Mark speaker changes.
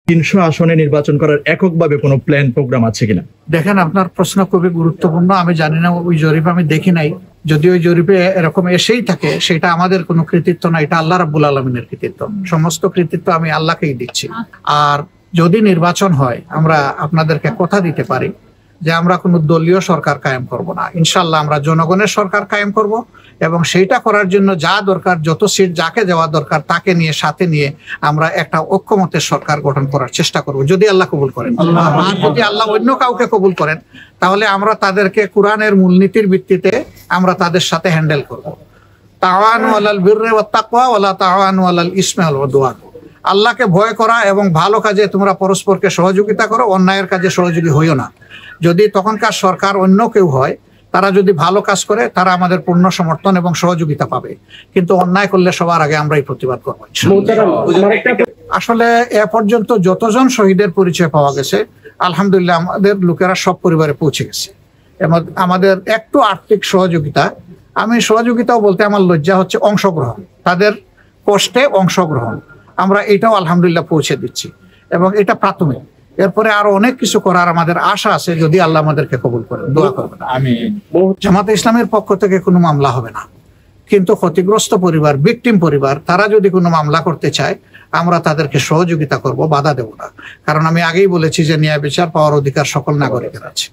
Speaker 1: 300 আসনে নির্বাচন করার এককভাবে কোনো প্ল্যান প্রোগ্রাম আছে কিনা?
Speaker 2: দেখেন, আপনার প্রশ্ন খুবই গুরুত্বপূর্ণ। আমি জানি না, ওই জরিপ আমি দেখি নাই। যদি ওই জরিপে এরকম এসেই থাকে, সেটা আমাদের কোনো কৃতিত্ব না, এটা আল্লাহ রাব্বুল আলামিনের কৃতিত্ব। সমস্ত কৃতিত্ব আমি আল্লাহকেই দিচ্ছি। আর যদি নির্বাচন হয়, আমরা আপনাদেরকে কথা দিতে পারি যে আমরা কোনো দলীয় সরকার কায়েম করব না। ইনশাল্লাহ আমরা জনগণের সরকার কায়েম করব, এবং সেইটা করার জন্য যা দরকার, যত সিট যাকে যাওয়া দরকার তাকে নিয়ে সাথে নিয়ে আমরা একটা ঐক্যমতের সরকার গঠন করার চেষ্টা করব, যদি আল্লাহ কবুল করেন। আর যদি আল্লাহ অন্য কাউকে কবুল করেন, তাহলে আমরা তাদেরকে কোরআনের মূলনীতির ভিত্তিতে আমরা তাদের সাথে হ্যান্ডেল করব। তাওয়ানু আলাল বিররি ওয়াত তাকওয়া ওয়ালা তাওয়ানু আলাল ইসমি ওয়াল উদওয়ান। আল্লাহকে ভয় করা এবং ভালো কাজে তোমরা পরস্পরকে সহযোগিতা করো, অন্যায়ের কাজে সহযোগী হইও না। যদি তখনকার সরকার অন্য কেউ হয়, তারা যদি ভালো কাজ করে, তারা আমাদের পূর্ণ সমর্থন এবং সহযোগিতা পাবে, কিন্তু অন্যায় করলে সবার আগে আমরাই প্রতিবাদ করবো। আসলে এ পর্যন্ত যতজন শহীদের পরিচয় পাওয়া গেছে, আলহামদুলিল্লাহ আমাদের লোকেরা সব পরিবারে পৌঁছে গেছে। আমাদের একটু আর্থিক সহযোগিতা, আমি সহযোগিতাও বলতে আমার লজ্জা হচ্ছে, অংশগ্রহণ, তাদের কষ্টে অংশগ্রহণ, আমরা এটাও আলহামদুলিল্লাহ পৌঁছে দিচ্ছি, এবং এটা প্রাথমিক। এরপরে আরো অনেক কিছু করার আমাদের আশা আছে, যদি আল্লাহ আমাদেরকে কবুল করেন। দোয়া করবেন। জামাতে ইসলামের পক্ষ থেকে কোনো মামলা হবে না, কিন্তু ক্ষতিগ্রস্ত পরিবার, ভিকটিম পরিবার, তারা যদি কোনো মামলা করতে চায়, আমরা তাদেরকে সহযোগিতা করব, বাধা দেব না। কারণ আমি আগেই বলেছি যে ন্যায় বিচার পাওয়ার অধিকার সকল নাগরিকের আছে।